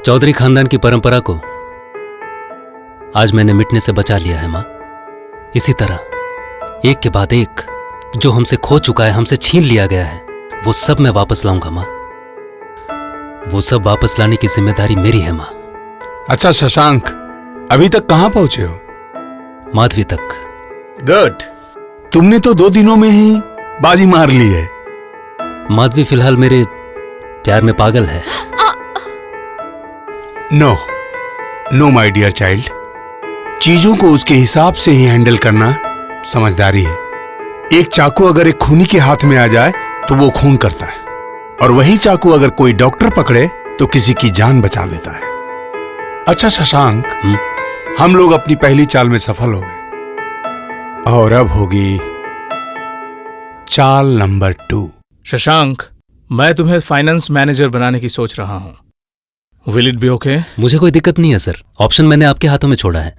चौधरी खानदान की परंपरा को आज मैंने मिटने से बचा लिया है माँ। इसी तरह एक के बाद एक जो हमसे खो चुका है, हमसे छीन लिया गया है, वो सब मैं वापस लाऊंगा माँ। वो सब वापस लाने की जिम्मेदारी मेरी है माँ। अच्छा शशांक, अभी तक कहां पहुंचे हो? माधवी तक। गुड। तुमने तो 2 दिनों में ही बाजी मार ली है। माधवी फिलहाल मेरे प्यार में पागल है। नो माय डियर चाइल्ड, चीजों को उसके हिसाब से ही हैंडल करना समझदारी है। एक चाकू अगर एक खूनी के हाथ में आ जाए तो वो खून करता है, और वही चाकू अगर कोई डॉक्टर पकड़े तो किसी की जान बचा लेता है। अच्छा शशांक, हम लोग अपनी पहली चाल में सफल हो गए, और अब होगी चाल नंबर 2। शशांक, मैं तुम्हें फाइनेंस मैनेजर बनाने की सोच रहा हूं। Will it be okay? मुझे कोई दिक्कत नहीं है सर, ऑप्शन मैंने आपके हाथों में छोड़ा है।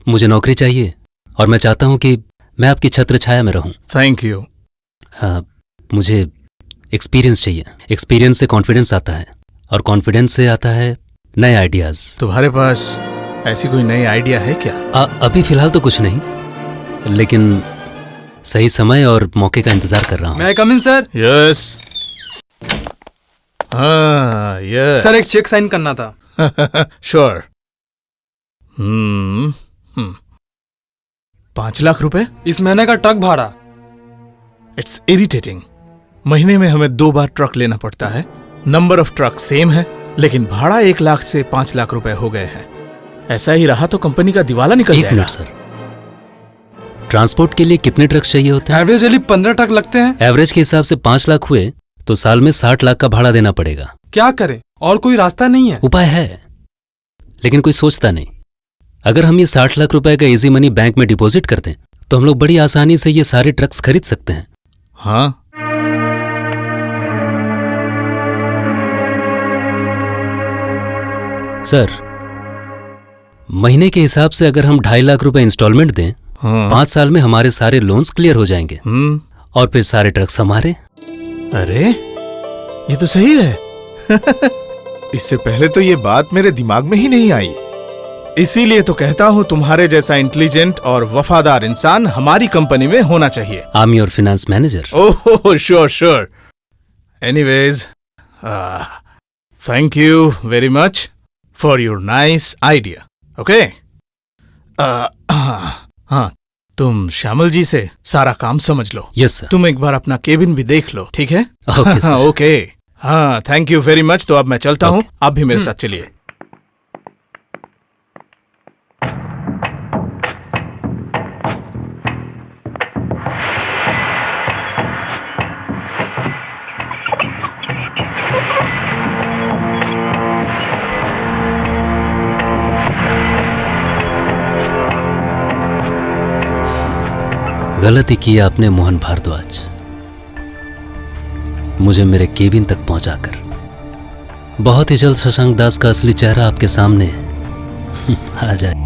मुझे नौकरी चाहिए और मैं चाहता हूं कि मैं आपकी छत्र छाया में रहूं। Thank you. मुझे एक्सपीरियंस चाहिए। एक्सपीरियंस से कॉन्फिडेंस आता है, और कॉन्फिडेंस से आता है नए आइडियाज। तुम्हारे पास ऐसी कोई नई आइडिया है क्या? अभी फिलहाल तो कुछ नहीं, लेकिन सही समय और मौके का इंतजार कर रहा हूं। मैं कम इन सर? यस। हाँ यस सर, एक चेक साइन करना था। श्योर। 5 लाख रुपए? इस महीने का ट्रक भाड़ा। It's irritating. महीने में हमें 2 बार ट्रक लेना पड़ता है। नंबर ऑफ ट्रक सेम है, लेकिन भाड़ा 1 लाख से 5 लाख रुपए हो गए हैं। ऐसा ही रहा तो कंपनी का दिवाला निकल जाएगा। 1 मिनट सर, ट्रांसपोर्ट के लिए कितने ट्रक चाहिए होते हैं? एवरेजली 15 ट्रक लगते हैं। एवरेज के हिसाब से 5 लाख हुए तो साल में 60 लाख का भाड़ा देना पड़ेगा। क्या करें, और कोई रास्ता नहीं है? उपाय है, लेकिन कोई सोचता नहीं। अगर हम ये 60 लाख रुपए का इजी मनी बैंक में डिपॉजिट करते हैं तो हम लोग बड़ी आसानी से ये सारे ट्रक्स खरीद सकते हैं। हाँ, सर, महीने के हिसाब से अगर हम 2.5 लाख रुपए इंस्टॉलमेंट दें, हाँ। 5 साल में हमारे सारे लोन्स क्लियर हो जाएंगे, और फिर सारे ट्रक्स हमारे। अरे ये तो सही है। इससे पहले तो ये बात मेरे दिमाग में ही नहीं आई। इसीलिए तो कहता हूँ तुम्हारे जैसा इंटेलिजेंट और वफादार इंसान हमारी कंपनी में होना चाहिए। I am your finance manager. Oh sure sure. Anyways, thank you very much for your nice idea. Okay, हाँ, तुम श्यामल जी से सारा काम समझ लो। Yes sir. तुम एक बार अपना केबिन भी देख लो, ठीक है? Okay sir. ओके, हाँ, थैंक यू वेरी मच। तो अब मैं चलता हूँ, आप भी मेरे साथ चलिए। गलती की आपने मोहन भारद्वाज, मुझे मेरे केबिन तक पहुंचाकर। बहुत ही जल्द शशांक दास का असली चेहरा आपके सामने आ जाए।